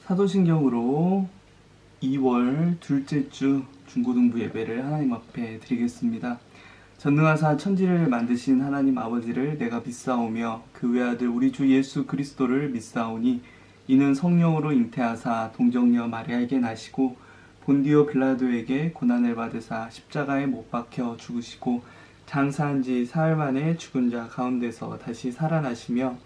사도신경으로 2월 둘째 주 중고등부 예배를 하나님 앞에 드리겠습니다. 전능하사 천지를 만드신 하나님 아버지를 내가 믿사오며 그 외아들 우리 주 예수 그리스도를 믿사오니 이는 성령으로 잉태하사 동정녀 마리아에게 나시고 본디오 빌라도에게 고난을 받으사 십자가에 못 박혀 죽으시고 장사한 지 사흘 만에 죽은 자 가운데서 다시 살아나시며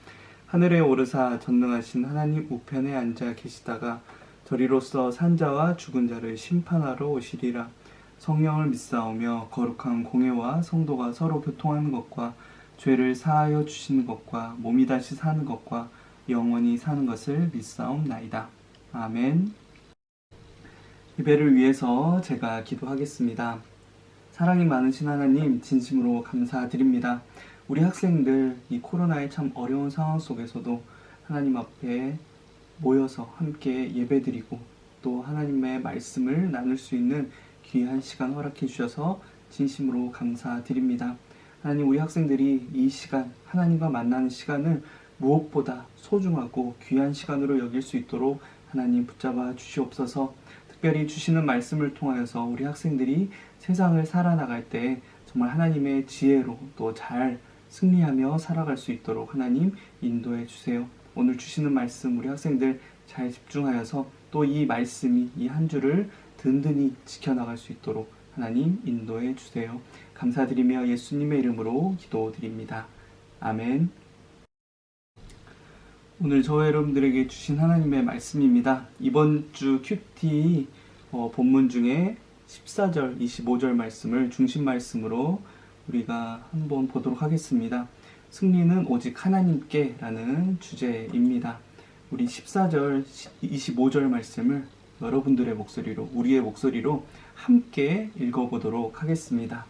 하늘에 오르사 전능하신 하나님 우편에 앉아 계시다가 저리로서 산자와 죽은 자를 심판하러 오시리라. 성령을 믿사오며 거룩한 공회와 성도가 서로 교통하는 것과 죄를 사하여 주시는 것과 몸이 다시 사는 것과 영원히 사는 것을 믿사옵나이다. 아멘. 예배를 위해서 제가 기도하겠습니다. 사랑이 많으신 하나님, 진심으로 감사드립니다. 우리 학생들 이 코로나의 참 어려운 상황 속에서도 하나님 앞에 모여서 함께 예배드리고 또 하나님의 말씀을 나눌 수 있는 귀한 시간 허락해 주셔서 진심으로 감사드립니다. 하나님, 우리 학생들이 이 시간, 하나님과 만나는 시간을 무엇보다 소중하고 귀한 시간으로 여길 수 있도록 하나님 붙잡아 주시옵소서. 특별히 주시는 말씀을 통하여서 우리 학생들이 세상을 살아나갈 때 정말 하나님의 지혜로 또 잘 승리하며 살아갈 수 있도록 하나님 인도해 주세요. 오늘 주시는 말씀 우리 학생들 잘 집중하여서 또 이 말씀이 이 한 주를 든든히 지켜나갈 수 있도록 하나님 인도해 주세요. 감사드리며 예수님의 이름으로 기도드립니다. 아멘. 오늘 저와 여러분들에게 주신 하나님의 말씀입니다. 이번 주 큐티 본문 중에 14절, 25절 말씀을 중심 말씀으로 우리가 한번 보도록 하겠습니다. 승리는 오직 하나님께 라는 주제입니다. 우리 14절, 25절 말씀을 여러분들의 목소리로, 우리의 목소리로 함께 읽어보도록 하겠습니다.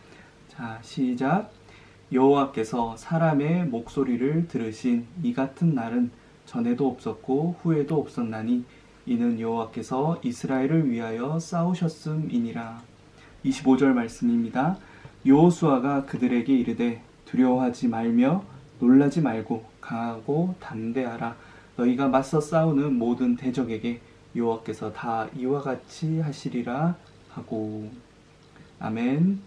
자, 시작. 여호와께서 사람의 목소리를 들으신 이 같은 날은 전에도 없었고 후에도 없었나니 이는 여호와께서 이스라엘을 위하여 싸우셨음이니라. 25절 말씀입니다. 여호수아가 그들에게 이르되 두려워하지 말며 놀라지 말고 강하고 담대하라. 너희가 맞서 싸우는 모든 대적에게 여호와께서 다 이와 같이 하시리라 하고. 아멘.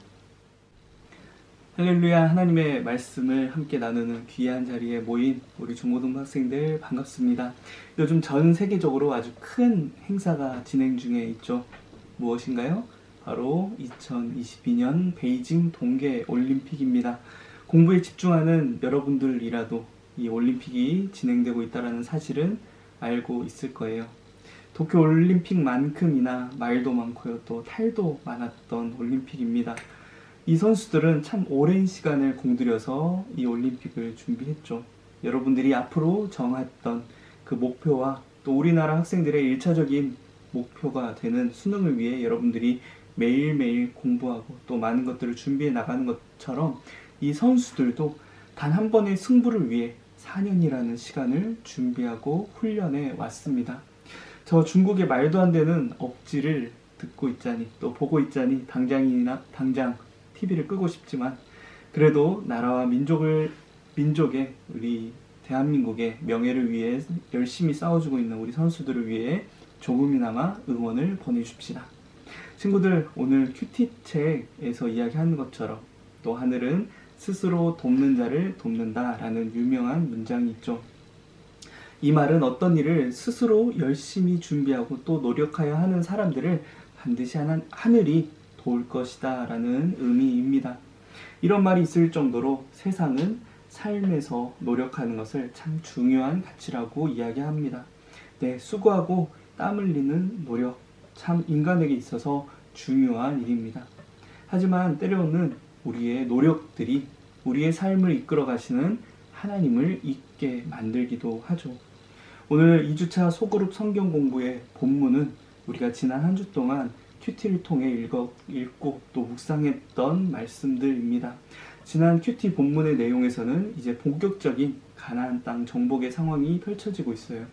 할렐루야. 하나님의 말씀을 함께 나누는 귀한 자리에 모인 우리 중고등부 학생들 반갑습니다. 요즘 전 세계적으로 아주 큰 행사가 진행 중에 있죠. 무엇인가요? 바로 2022년 베이징 동계 올림픽입니다. 공부에 집중하는 여러분들이라도 이 올림픽이 진행되고 있다는 사실은 알고 있을 거예요. 도쿄 올림픽만큼이나 말도 많고요, 또 탈도 많았던 올림픽입니다. 이 선수들은 참 오랜 시간을 공들여서 이 올림픽을 준비했죠. 여러분들이 앞으로 정했던 그 목표와 또 우리나라 학생들의 1차적인 목표가 되는 수능을 위해 여러분들이 매일매일 공부하고 또 많은 것들을 준비해 나가는 것처럼 이 선수들도 단 한 번의 승부를 위해 4년이라는 시간을 준비하고 훈련해 왔습니다. 저 중국의 말도 안 되는 억지를 듣고 있자니 또 보고 있자니 당장 TV를 끄고 싶지만 그래도 나라와 민족의 우리 대한민국의 명예를 위해 열심히 싸워주고 있는 우리 선수들을 위해 조금이나마 응원을 보내줍시다. 친구들, 오늘 큐티책에서 이야기하는 것처럼 또 하늘은 스스로 돕는 자를 돕는다 라는 유명한 문장이 있죠. 이 말은 어떤 일을 스스로 열심히 준비하고 또 노력하여 하는 사람들을 반드시 하늘이 도울 것이다 라는 의미입니다. 이런 말이 있을 정도로 세상은 삶에서 노력하는 것을 참 중요한 가치라고 이야기합니다. 네, 수고하고 땀 흘리는 노력, 참 인간에게 있어서 중요한 일입니다. 하지만 때로는 우리의 노력들이 우리의 삶을 이끌어 가시는 하나님을 잊게 만들기도 하죠. 오늘 2주차 소그룹 성경 공부의 본문은 우리가 지난 한 주 동안 큐티를 통해 읽고 또 묵상했던 말씀들입니다. 지난 큐티 본문의 내용에서는 이제 본격적인 가나안 땅 정복의 상황이 펼쳐지고 있어요.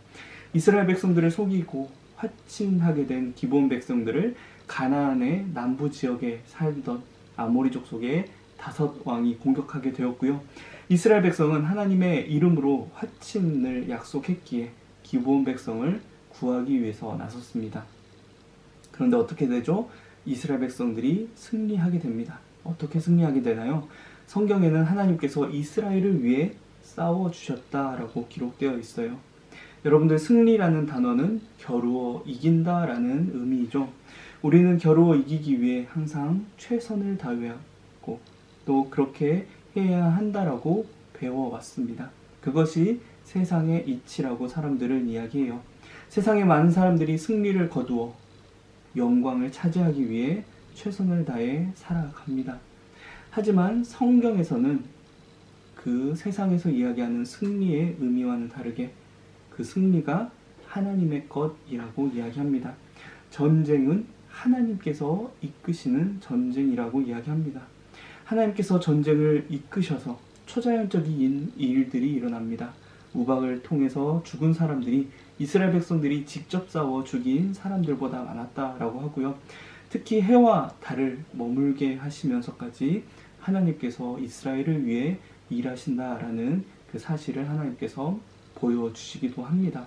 이스라엘 백성들을 속이고 화친하게 된 기브온 백성들을 가나안의 남부 지역에 살던 아모리족 속의 5왕이 공격하게 되었고요. 이스라엘 백성은 하나님의 이름으로 화친을 약속했기에 기브온 백성을 구하기 위해서 나섰습니다. 그런데 어떻게 되죠? 이스라엘 백성들이 승리하게 됩니다. 어떻게 승리하게 되나요? 성경에는 하나님께서 이스라엘을 위해 싸워주셨다라고 기록되어 있어요. 여러분들, 승리라는 단어는 겨루어 이긴다라는 의미이죠. 우리는 겨루어 이기기 위해 항상 최선을 다해야 하고 또 그렇게 해야 한다라고 배워왔습니다. 그것이 세상의 이치라고 사람들은 이야기해요. 세상의 많은 사람들이 승리를 거두어 영광을 차지하기 위해 최선을 다해 살아갑니다. 하지만 성경에서는 그 세상에서 이야기하는 승리의 의미와는 다르게 그 승리가 하나님의 것이라고 이야기합니다. 전쟁은 하나님께서 이끄시는 전쟁이라고 이야기합니다. 하나님께서 전쟁을 이끄셔서 초자연적인 일들이 일어납니다. 우박을 통해서 죽은 사람들이 이스라엘 백성들이 직접 싸워 죽인 사람들보다 많았다라고 하고요. 특히 해와 달을 머물게 하시면서까지 하나님께서 이스라엘을 위해 일하신다라는 그 사실을 하나님께서 보여주시기도 합니다.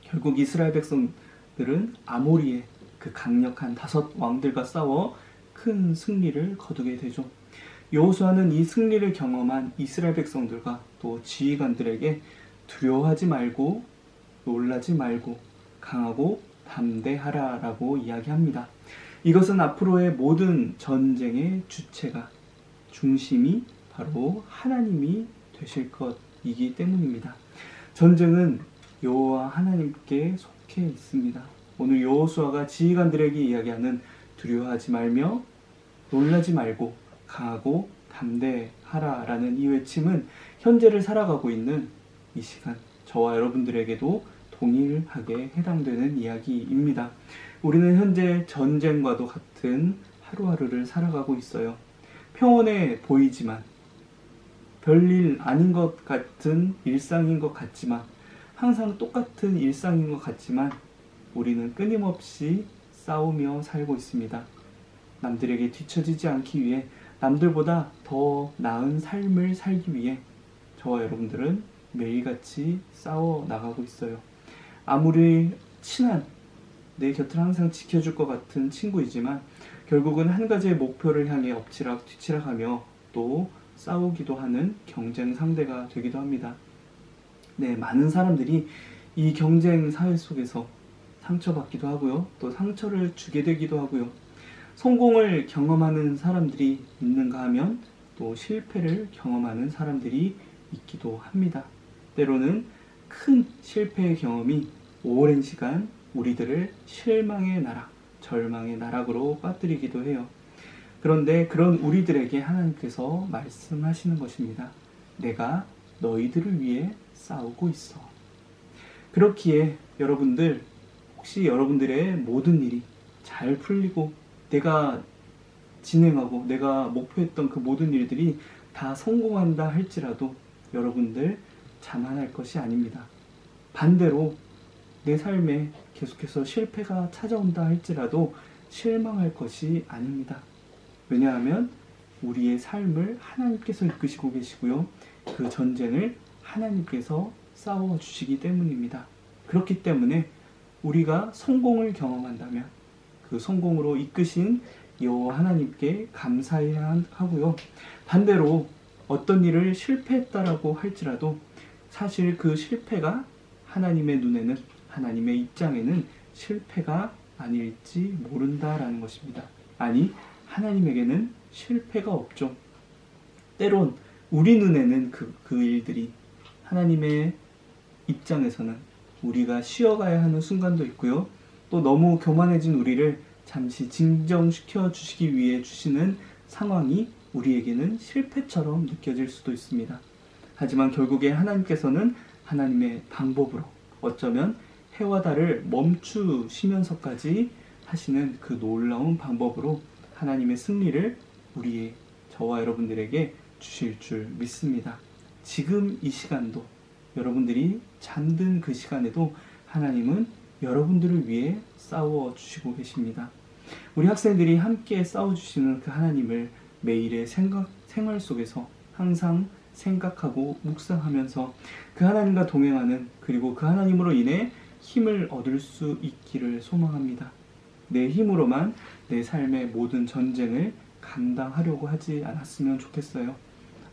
결국 이스라엘 백성들은 아모리의 그 강력한 5 왕들과 싸워 큰 승리를 거두게 되죠. 여호수아는 이 승리를 경험한 이스라엘 백성들과 또 지휘관들에게 두려워하지 말고 놀라지 말고 강하고 담대하라라고 이야기합니다. 이것은 앞으로의 모든 전쟁의 주체가 중심이 바로 하나님이 되실 것이기 때문입니다. 전쟁은 여호와 하나님께 속해 있습니다. 오늘 여호수아가 지휘관들에게 이야기하는 두려워하지 말며 놀라지 말고 강하고 담대하라라는 이 외침은 현재를 살아가고 있는 이 시간 저와 여러분들에게도 동일하게 해당되는 이야기입니다. 우리는 현재 전쟁과도 같은 하루하루를 살아가고 있어요. 평온해 보이지만 별일 아닌 것 같은 일상인 것 같지만 항상 똑같은 일상인 것 같지만 우리는 끊임없이 싸우며 살고 있습니다. 남들에게 뒤처지지 않기 위해 남들보다 더 나은 삶을 살기 위해 저와 여러분들은 매일같이 싸워 나가고 있어요. 아무리 친한 내 곁을 항상 지켜줄 것 같은 친구이지만 결국은 한 가지의 목표를 향해 엎치락 뒤치락하며 또 싸우기도 하는 경쟁 상대가 되기도 합니다. 네, 많은 사람들이 이 경쟁 사회 속에서 상처받기도 하고요. 또 상처를 주게 되기도 하고요. 성공을 경험하는 사람들이 있는가 하면 또 실패를 경험하는 사람들이 있기도 합니다. 때로는 큰 실패의 경험이 오랜 시간 우리들을 실망의 나락, 절망의 나락으로 빠뜨리기도 해요. 그런데 그런 우리들에게 하나님께서 말씀하시는 것입니다. 내가 너희들을 위해 싸우고 있어. 그렇기에 여러분들, 혹시 여러분들의 모든 일이 잘 풀리고 내가 진행하고 내가 목표했던 그 모든 일들이 다 성공한다 할지라도 여러분들 자만할 것이 아닙니다. 반대로 내 삶에 계속해서 실패가 찾아온다 할지라도 실망할 것이 아닙니다. 왜냐하면 우리의 삶을 하나님께서 이끄시고 계시고요. 그 전쟁을 하나님께서 싸워주시기 때문입니다. 그렇기 때문에 우리가 성공을 경험한다면 그 성공으로 이끄신 여호와 하나님께 감사해야 하고요. 반대로 어떤 일을 실패했다라고 할지라도 사실 그 실패가 하나님의 눈에는, 하나님의 입장에는 실패가 아닐지 모른다라는 것입니다. 아니, 하나님에게는 실패가 없죠. 때론 우리 눈에는 그 일들이 하나님의 입장에서는 우리가 쉬어가야 하는 순간도 있고요. 또 너무 교만해진 우리를 잠시 진정시켜 주시기 위해 주시는 상황이 우리에게는 실패처럼 느껴질 수도 있습니다. 하지만 결국에 하나님께서는 하나님의 방법으로 어쩌면 해와 달을 멈추시면서까지 하시는 그 놀라운 방법으로 하나님의 승리를 우리의 저와 여러분들에게 주실 줄 믿습니다. 지금 이 시간도 여러분들이 잠든 그 시간에도 하나님은 여러분들을 위해 싸워주시고 계십니다. 우리 학생들이 함께 싸워주시는 그 하나님을 매일의 생활 속에서 항상 생각하고 묵상하면서 그 하나님과 동행하는, 그리고 그 하나님으로 인해 힘을 얻을 수 있기를 소망합니다. 내 힘으로만 내 삶의 모든 전쟁을 감당하려고 하지 않았으면 좋겠어요.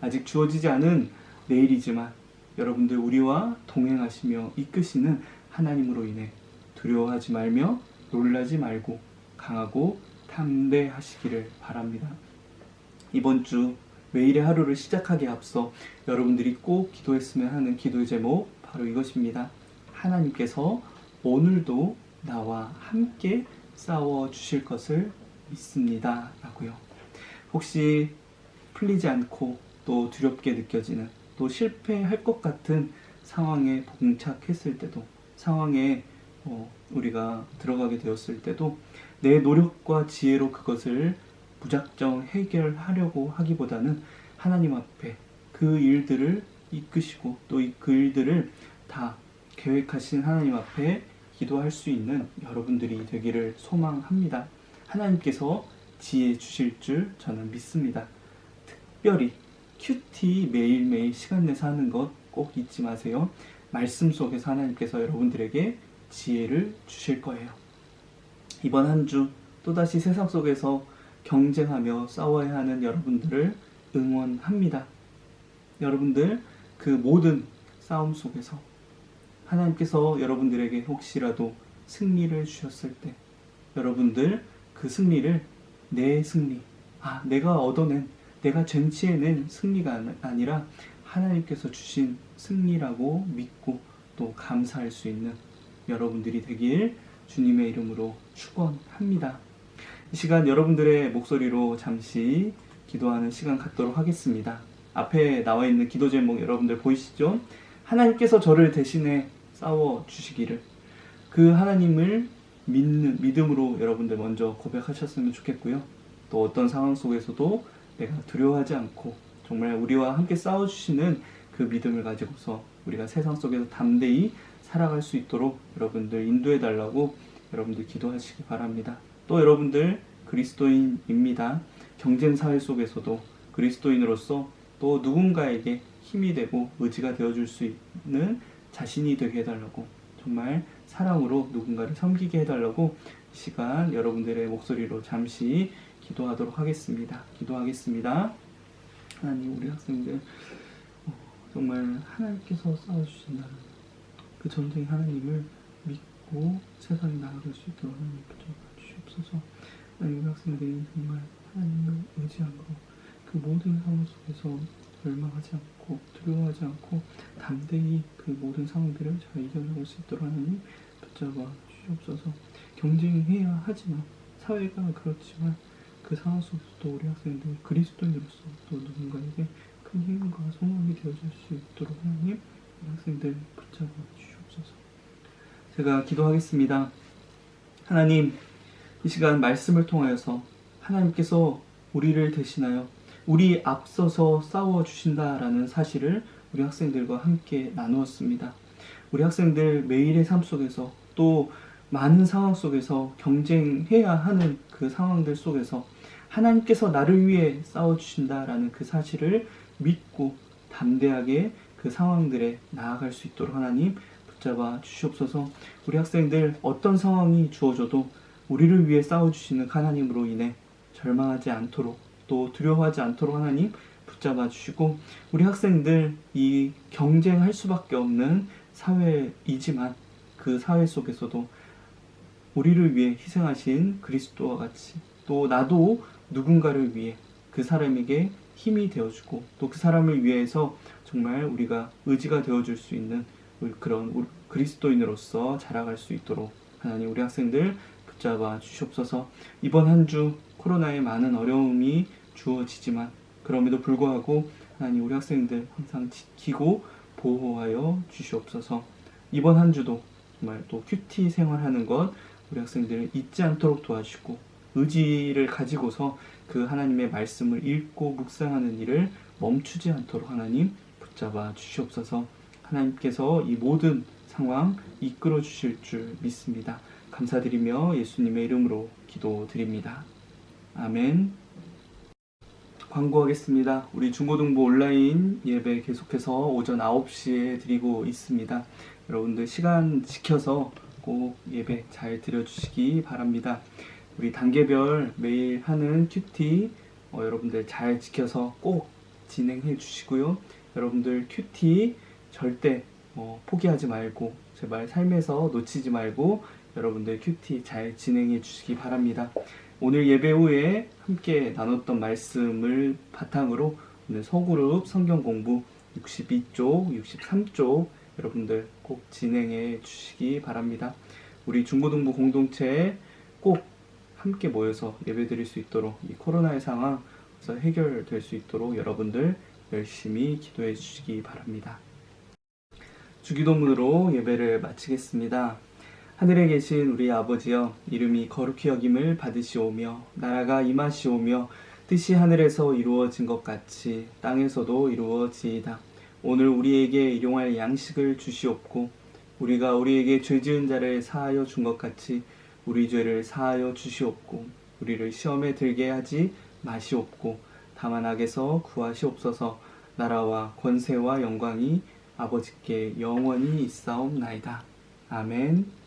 아직 주어지지 않은 내일이지만 여러분들 우리와 동행하시며 이끄시는 하나님으로 인해 두려워하지 말며 놀라지 말고 강하고 담대하시기를 바랍니다. 이번 주 매일의 하루를 시작하기에 앞서 여러분들이 꼭 기도했으면 하는 기도의 제목 바로 이것입니다. 하나님께서 오늘도 나와 함께 싸워 주실 것을 믿습니다. 라고요. 혹시 풀리지 않고 또 두렵게 느껴지는 또 실패할 것 같은 상황에 봉착했을 때도 상황에 우리가 들어가게 되었을 때도 내 노력과 지혜로 그것을 무작정 해결하려고 하기보다는 하나님 앞에 그 일들을 이끄시고 또 그 일들을 다 계획하신 하나님 앞에 기도할 수 있는 여러분들이 되기를 소망합니다. 하나님께서 지혜 주실 줄 저는 믿습니다. 특별히 큐티 매일매일 시간 내서 하는 것 꼭 잊지 마세요. 말씀 속에서 하나님께서 여러분들에게 지혜를 주실 거예요. 이번 한 주 또다시 세상 속에서 경쟁하며 싸워야 하는 여러분들을 응원합니다. 여러분들 그 모든 싸움 속에서 하나님께서 여러분들에게 혹시라도 승리를 주셨을 때 여러분들 그 승리를 내 승리, 내가 얻어낸, 내가 쟁취해낸 승리가 아니라 하나님께서 주신 승리라고 믿고 또 감사할 수 있는 여러분들이 되길 주님의 이름으로 축원합니다. 이 시간 여러분들의 목소리로 잠시 기도하는 시간 갖도록 하겠습니다. 앞에 나와 있는 기도 제목 여러분들 보이시죠? 하나님께서 저를 대신해 싸워 주시기를, 그 하나님을 믿는 믿음으로 여러분들 먼저 고백하셨으면 좋겠고요. 또 어떤 상황 속에서도 내가 두려워하지 않고 정말 우리와 함께 싸워주시는 그 믿음을 가지고서 우리가 세상 속에서 담대히 살아갈 수 있도록 여러분들 인도해 달라고 여러분들 기도하시기 바랍니다. 또 여러분들 그리스도인입니다. 경쟁 사회 속에서도 그리스도인으로서 또 누군가에게 힘이 되고 의지가 되어줄 수 있는 자신이 되게 해달라고, 정말 사랑으로 누군가를 섬기게 해달라고 이 시간 여러분들의 목소리로 잠시 기도하도록 하겠습니다. 기도하겠습니다. 하나님, 우리 학생들 정말 하나님께서 싸워주신다는 그 전쟁의 하나님을 믿고 세상에 나아갈 수 있도록 하나님 붙잡아주시옵소서. 하나님, 우리 학생들이 정말 하나님을 의지하고 그 모든 상황 속에서 멸망하지 않고 두려워하지 않고 담대히 그 모든 상황들을 잘 이겨나갈 수 있도록 하나님 붙잡아 주시옵소서. 경쟁해야 하지만, 사회가 그렇지만 그 상황 속에서도 우리 학생들 그리스도인으로서 또 누군가에게 큰 힘과 소망이 되어줄 수 있도록 하나님 우리 학생들 붙잡아 주시옵소서. 제가 기도하겠습니다. 하나님, 이 시간 말씀을 통하여서 하나님께서 우리를 대신하여 우리 앞서서 싸워주신다라는 사실을 우리 학생들과 함께 나누었습니다. 우리 학생들 매일의 삶 속에서 또 많은 상황 속에서 경쟁해야 하는 그 상황들 속에서 하나님께서 나를 위해 싸워주신다라는 그 사실을 믿고 담대하게 그 상황들에 나아갈 수 있도록 하나님 붙잡아 주시옵소서. 우리 학생들 어떤 상황이 주어져도 우리를 위해 싸워주시는 하나님으로 인해 절망하지 않도록 또 두려워하지 않도록 하나님 붙잡아 주시고, 우리 학생들 이 경쟁할 수밖에 없는 사회이지만 그 사회 속에서도 우리를 위해 희생하신 그리스도와 같이 또 나도 누군가를 위해 그 사람에게 힘이 되어주고 또 그 사람을 위해서 정말 우리가 의지가 되어줄 수 있는 그런 그리스도인으로서 자라갈 수 있도록 하나님 우리 학생들 붙잡아 주시옵소서. 이번 한 주 코로나의 많은 어려움이 주어지지만 그럼에도 불구하고 하나님 우리 학생들 항상 지키고 보호하여 주시옵소서. 이번 한 주도 정말 또 큐티 생활하는 것 우리 학생들을 잊지 않도록 도와주시고 의지를 가지고서 그 하나님의 말씀을 읽고 묵상하는 일을 멈추지 않도록 하나님 붙잡아 주시옵소서. 하나님께서 이 모든 상황 이끌어 주실 줄 믿습니다. 감사드리며 예수님의 이름으로 기도드립니다. 아멘. 광고하겠습니다. 우리 중고등부 온라인 예배 계속해서 오전 9시에 드리고 있습니다. 여러분들 시간 지켜서 꼭 예배 잘 드려주시기 바랍니다. 우리 단계별 매일 하는 큐티 여러분들 잘 지켜서 꼭 진행해 주시고요. 여러분들 큐티 절대 포기하지 말고 제발 삶에서 놓치지 말고 여러분들 큐티 잘 진행해 주시기 바랍니다. 오늘 예배 후에 함께 나눴던 말씀을 바탕으로 오늘 소그룹 성경 공부 62쪽, 63쪽 여러분들 꼭 진행해 주시기 바랍니다. 우리 중고등부 공동체에 꼭 함께 모여서 예배 드릴 수 있도록 이 코로나의 상황에서 해결될 수 있도록 여러분들 열심히 기도해 주시기 바랍니다. 주기도문으로 예배를 마치겠습니다. 하늘에 계신 우리 아버지여, 이름이 거룩히 여김을 받으시오며 나라가 임하시오며 뜻이 하늘에서 이루어진 것 같이 땅에서도 이루어지이다. 오늘 우리에게 일용할 양식을 주시옵고 우리가 우리에게 죄 지은 자를 사하여 준 것 같이 우리 죄를 사하여 주시옵고 우리를 시험에 들게 하지 마시옵고 다만 악에서 구하시옵소서. 나라와 권세와 영광이 아버지께 영원히 있사옵나이다. 아멘.